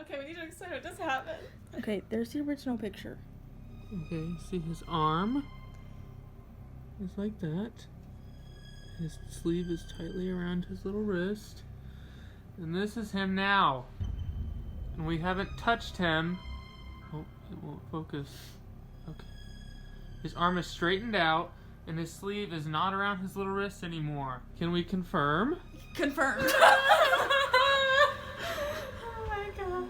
Okay, we need to explain what just happened. Okay, there's the original picture. Okay, see his arm is like that. His sleeve is tightly around his little wrist. And this is him now. And we haven't touched him. Oh, it won't focus. Okay. His arm is straightened out, and his sleeve is not around his little wrist anymore. Can we confirm? Confirmed. Oh my god.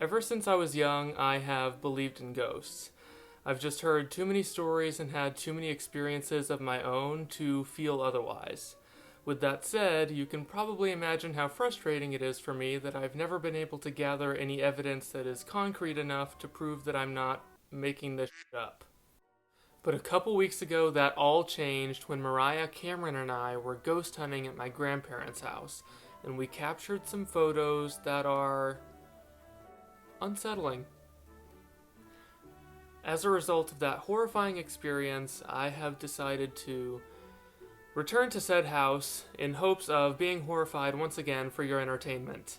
Ever since I was young, I have believed in ghosts. I've just heard too many stories and had too many experiences of my own to feel otherwise. With that said, you can probably imagine how frustrating it is for me that I've never been able to gather any evidence that is concrete enough to prove that I'm not making this shit up. But a couple weeks ago, that all changed when Mariah, Camryn, and I were ghost hunting at my grandparents' house, and we captured some photos that are unsettling. As a result of that horrifying experience, I have decided to return to said house in hopes of being horrified once again for your entertainment.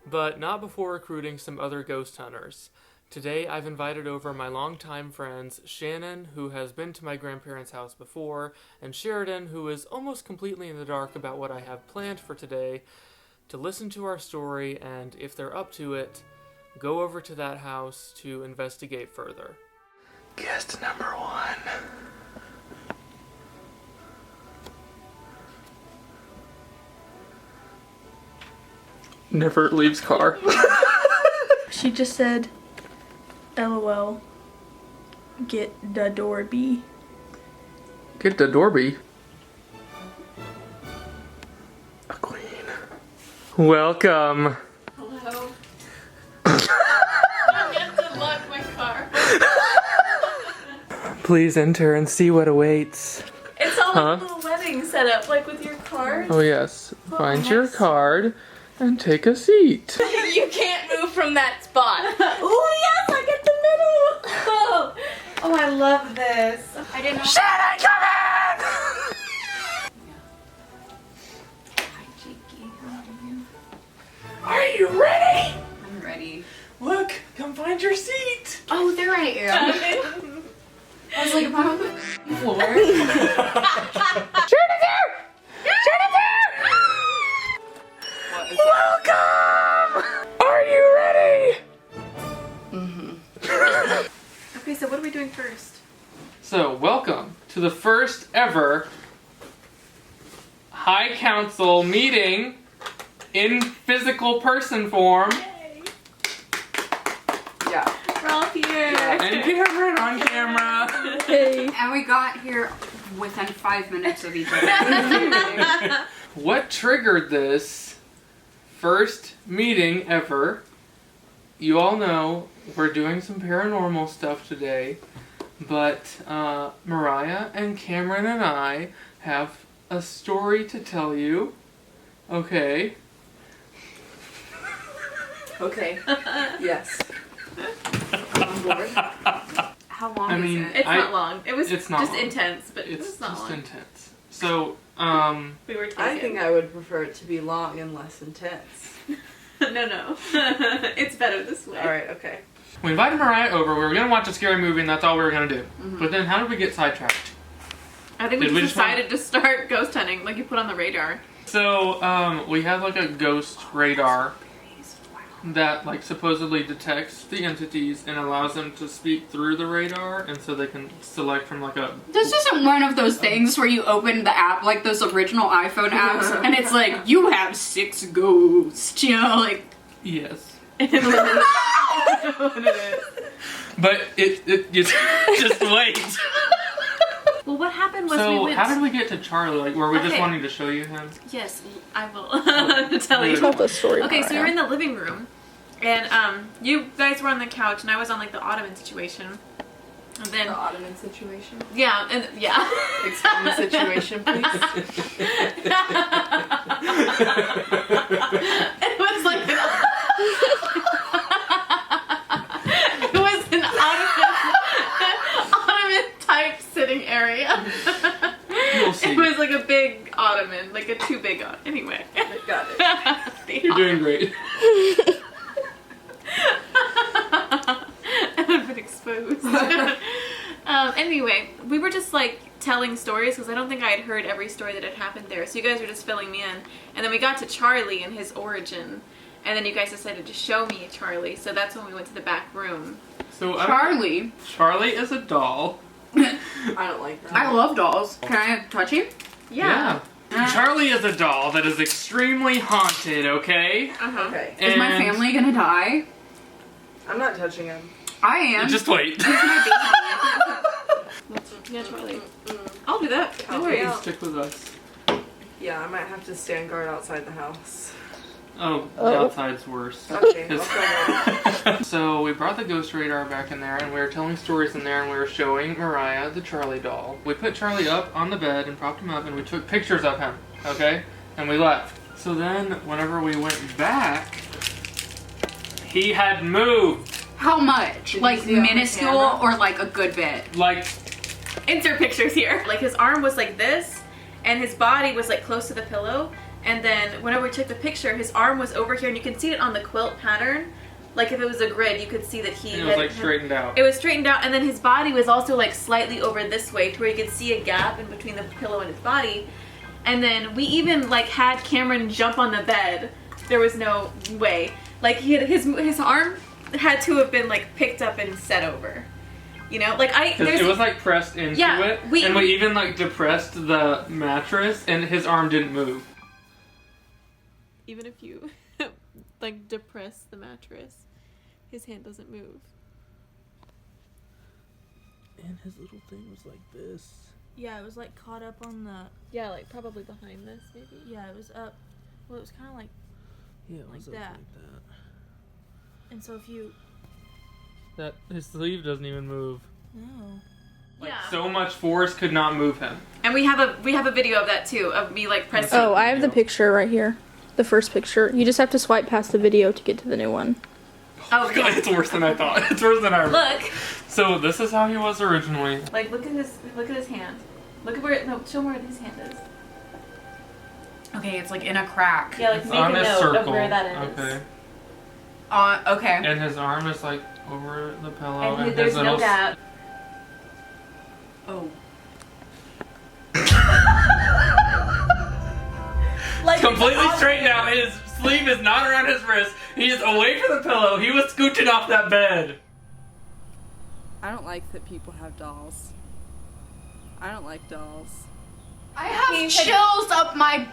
But not before recruiting some other ghost hunters. Today I've invited over my longtime friends Shannon, who has been to my grandparents' house before, and Sheridan, who is almost completely in the dark about what I have planned for today, to listen to our story and, if they're up to it, go over to that house to investigate further. Guest number 1. Never leaves car. She just said, LOL, get the Dorby. Get the Dorby. A queen. Welcome. Hello. I get to lock my car. Please enter and see what awaits. It's all like a little wedding setup, like with your card. Oh yes. Find your card and take a seat. You can't move from that spot. Oh yes, I get the middle. Oh, I love this. I didn't know. Shannon, come in! Hi, Cheeky. How Are are you? you ready? I'm ready. Look, come find your seat. Oh, there I am. I was like, am I on the floor? Sheridan there! Sheridan there! Welcome! Are you ready? Okay, so what are we doing first? So, welcome to the first ever High Council meeting in physical person form. Yay. Yeah. We're all here. And Camryn on camera. Hey. And we got here within 5 minutes of each other. What triggered this first meeting ever? You all know we're doing some paranormal stuff today, but Mariah and Camryn and I have a story to tell you. Okay. Okay. Yes. On board. How long is it? It's not long. It was It's not just long. intense, but It's it's not just long. intense. So, We were taken. I think I would prefer it to be long and less intense. No. It's better this way. Alright, okay. we invited Mariah over. We were gonna watch a scary movie, and that's all we were gonna do. But then, how did we get sidetracked? I think we Did we just just decided to start ghost hunting, like you put on the radar. So, we have like a ghost radar that like supposedly detects the entities and allows them to speak through the radar, and so they can select from like a. This isn't one of those things where you open the app, like those original iPhone apps, and it's like, you have 6 ghosts, you know, like. Yes. What it is. But it just wait. Well, what happened was we So went. how did we get to Charlie? Like, were we just Okay. wanting to show you him? Yes, I will tell you. Tell the story. Okay, so we were Mariah. in the living room, and you guys were on the couch, and I was on like the ottoman situation, And then The ottoman situation. yeah, and yeah. Explain the situation, please. It was like an it was an ottoman type sitting area. You'll see. It was like a big ottoman, like a too big ottoman. Anyway. Got it. You're doing great. I've been exposed. Anyway, we were just like telling stories because I don't think I had heard every story that had happened there. So you guys were just filling me in. And then we got to Charlie and his origin. And then you guys decided to show me Charlie. So that's when we went to the back room. So Charlie. Charlie is a doll. I don't like that. I love dolls. Can I touch him? Yeah. Charlie is a doll that is extremely haunted, okay? Uh-huh. Okay. Is my family gonna die? I'm not touching him. I am. Just wait. He's my Yeah, Charlie. I'll do that. No Help me worries. out. Stick with us. Yeah, I might have to stand guard outside the house. Oh, the outside's worse. Okay, I'll go. So we brought the ghost radar back in there and we were telling stories in there and we were showing Mariah the Charlie doll. We put Charlie up on the bed and propped him up and we took pictures of him, okay? And we left. So then whenever we went back, he had moved. How much? Did Like you see it on the minuscule camera? or like a good bit? Like, Insert pictures here. Like his arm was like this, and his body was like close to the pillow. And then whenever we took the picture, his arm was over here, and you can see it on the quilt pattern. Like if it was a grid, you could see that he it was like straightened out. It was straightened out, and then his body was also like slightly over this way, to where you could see a gap in between the pillow and his body. And then we even like had Camryn jump on the bed. There was no way. Like he had, his arm had to have been like picked up and set over. You know, like It was like pressed into Yeah, it, and we even like depressed the mattress, and his arm didn't move. even if you like depress the mattress, his hand doesn't move. And his little thing was like this. Yeah, it was like caught up on the. Yeah, like probably behind this, maybe. Yeah, it was up. Well, it was kind of like. Yeah, Like that. And so if you. That his sleeve doesn't even move. No. Like Yeah. so much force could not move him. And we have a video of that too, of me like pressing. Oh, I have the picture right here. The first picture. You just have to swipe past the video to get to the new one. Oh, God, it's worse than I thought. It's worse than I remember. Look, So this is how he was originally. like look at his hand. Look at where. No, show me where his hand is. Okay, it's like in a crack. Yeah, like It's make on a his note circle. of where that is. Okay. Okay. And his arm is like over the pillow, And and there's his little no gap. Oh. Like completely straightened out. His sleeve is not around his wrist. He is away from the pillow. He was scooching off that bed. I don't like that people have dolls. I don't like dolls. I have He had- chills up my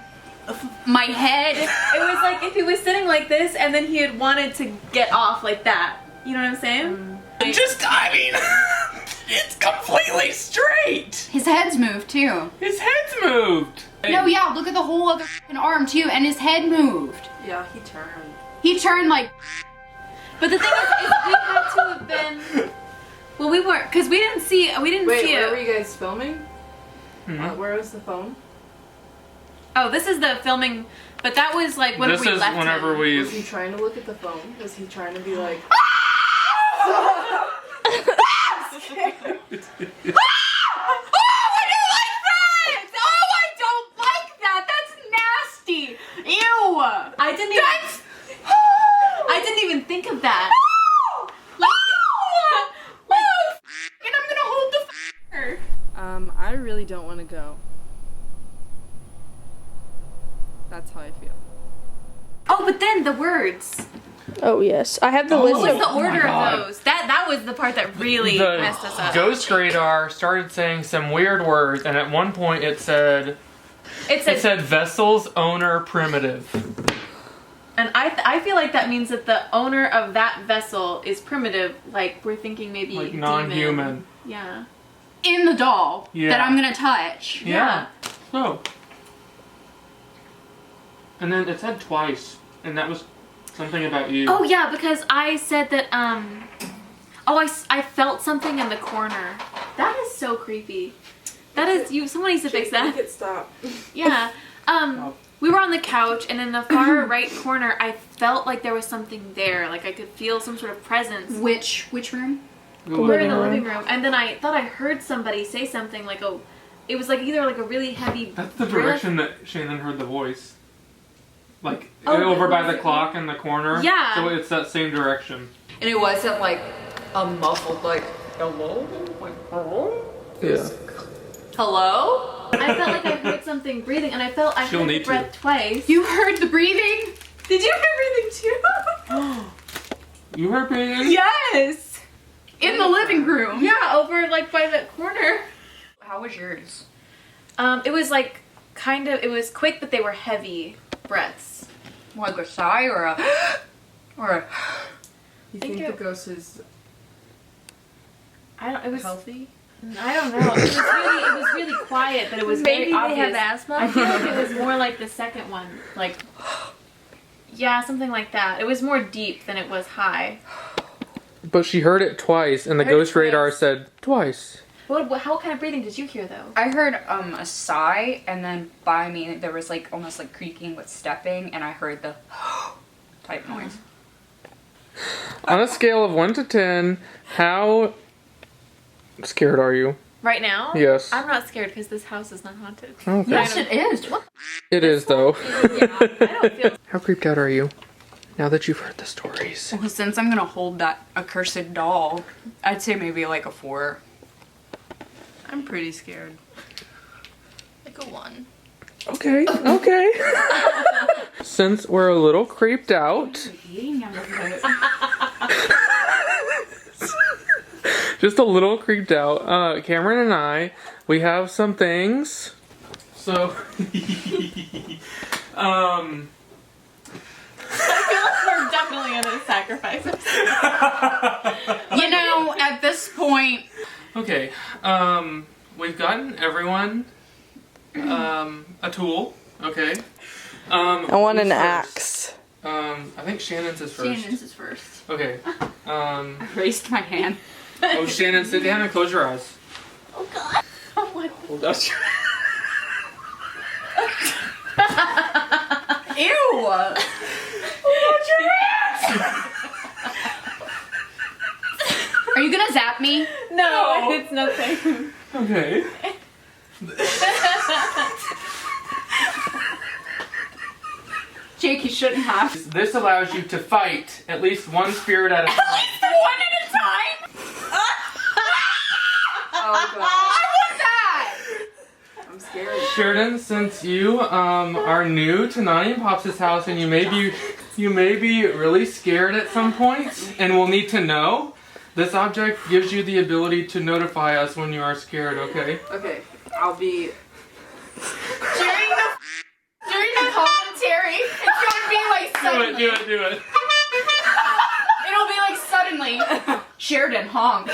head. It was like if he was sitting like this and then he had wanted to get off like that. You know what I'm saying? I mean, it's completely straight. His head's moved too. His head's moved. No, yeah, look at the whole other f***ing arm too, and his head moved. Yeah, he turned. He turned like. But the thing is we had to have been. Well, we weren't, because we didn't see. We didn't Wait, see where it. were you guys filming? Mhm. Where was the phone? Oh, this is the filming. But that was like whenever This we is left whenever him. we. Was he trying to look at the phone? Was he trying to be like... I didn't even think of that. And I'm gonna hold the I really don't want to go. That's how I feel. Oh, but then the words. Oh yes, I have the What list. was Of, the order God. of those? That was the part that really The messed us up. ghost radar started saying some weird words, and at one point it said It said, vessels owner primitive. and I feel like that means that the owner of that vessel is primitive. Like we're thinking maybe Like demon. non-human. Yeah. in the doll Yeah. that I'm gonna touch. Yeah. So. And then it said twice, and that was something about you. Oh yeah, because I said that Oh, I felt something in the corner. That is so creepy. That is you. Someone needs to fix that. Make it stop. Yeah. We were on the couch, and in the far right corner, I felt like there was something there. Like I could feel some sort of presence. Which room? We're in the living room, and then I thought I heard somebody say something like, "Oh," it was like either like a really heavy. That's the breath. direction that Shannon heard the voice. Like Oh, over by was the it- clock in the corner. Yeah. So it's that same direction. And it wasn't like a muffled like hello? Like hello? Yeah. Hello? I felt like I heard something breathing, and I felt I She'll heard the need to. breath twice. You heard the breathing? Did you hear breathing too? You heard breathing? Yes. In the living room? Yeah, over like by that corner. How was yours? It was like kind of. It was quick, but they were heavy breaths. Like a sigh or a... or a... You think think it- the ghost is I don't. It was. healthy? I don't know. It was really quiet, but it was Maybe very they obvious. have asthma? I feel like it was more like the second one, like yeah, something like that. It was more deep than it was high. But she heard it twice, and the I heard it ghost radar twice. said twice. How kind of breathing did you hear though? I heard a sigh, and then by me there was like almost like creaking with stepping, and I heard the type noise. On a scale of 1 to 10, how scared are you? Right now? Yes. I'm not scared because this house is not haunted. Okay. Yes, it is. What? It is, though. Yeah, I don't feel. How creeped out are you? Now that you've heard the stories. Well, since I'm gonna hold that accursed doll, I'd say maybe like a 4. I'm pretty scared. Like a 1. Okay, okay. Since we're a little creeped out, just a little creeped out, Camryn and I, we have some things. So, We're definitely gonna sacrifice it. You know, at this point, okay, we've gotten everyone a tool, okay? I want who's an first? axe. I think Shannon's is first. Shannon's is first. Okay. I raised my hand. Oh, Shannon, sit down and close your eyes. Oh God. What? Hold out your... Ew! Are you gonna zap me? No, it's nothing. Okay. Jake, you shouldn't have. This allows you to fight at least one spirit at a time. One at a time? Oh god. I want that! I'm scared. Sheridan, since you are new to Nani and Pops' house and you may be really scared at some points and will need to know, this object gives you the ability to notify us when you are scared, okay? Okay, I'll be. During the commentary, it's gonna be like suddenly. Do it. It'll be like suddenly. Sheridan honked.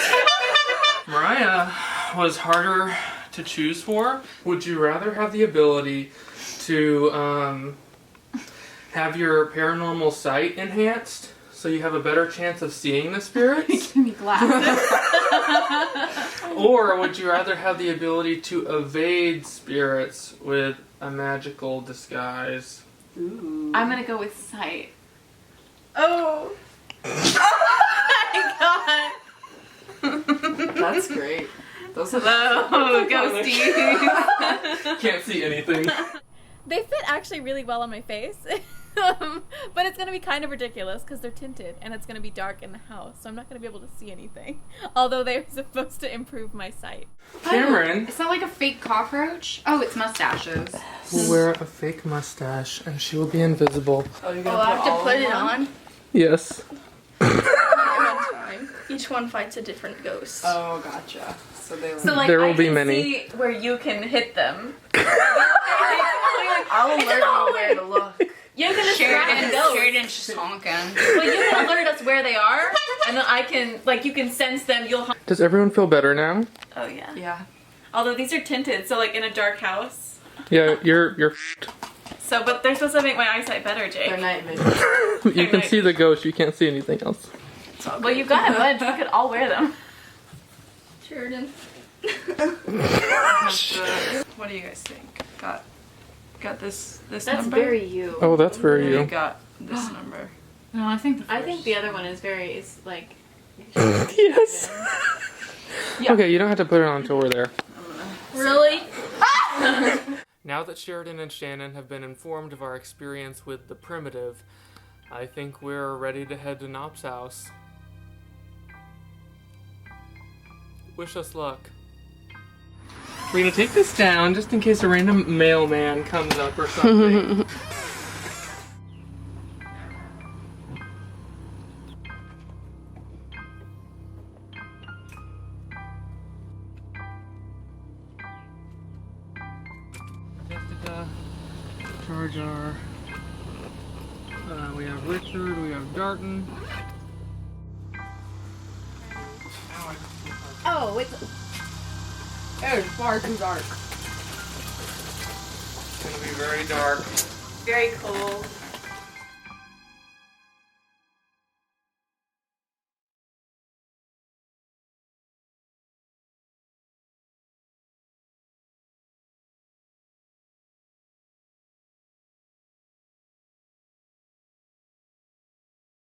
Mariah was harder to choose for. Would you rather have the ability to have your paranormal sight enhanced so you have a better chance of seeing the spirits? Give me glasses. Or would you rather have the ability to evade spirits with a magical disguise? Ooh. I'm gonna go with sight. Oh. Oh my God. That's great. Those are Hello, ghosty. Can't see anything. They fit actually really well on my face. But it's gonna be kind of ridiculous because they're tinted and it's gonna be dark in the house, so I'm not gonna be able to see anything. Although they're supposed to improve my sight. Camryn Is that like a fake cockroach? Oh, it's mustaches. will wear a fake mustache and she will be invisible. Oh, you're gonna I have to all put of it them? on Yes. at one time. Each one fights a different ghost. Oh, gotcha. So they So like There will I be can many. see where you can hit them. I'll alert you where to look. You can distract the ghost. Sheridan's just honking. But you can alert us where they are, and then I can, like, you can sense them. You'll. Does everyone feel better now? Oh yeah. Yeah. Although these are tinted, so like in a dark house. Yeah, you're So, but they're supposed to make my eyesight better, Jake. They're night vision. you can see the ghost, you can't see anything else. It's all Well, good. you got a bunch. We could all wear them. Sheridan. What do you guys think? Got this That's number? very you. Oh, that's very You you. got this number. No, I think I think the other one is very. It's like. Yes. Yeah. Okay, you don't have to put it on until we're there. Really? Now that Sheridan and Shannon have been informed of our experience with the primitive, I think we're ready to head to Nop's house. Wish us luck. We're gonna take this down just in case a random mailman comes up or something. Jar Jar. We have Richard, we have Darton. Oh, wait. It was far too dark. It's gonna be very dark. Very cold.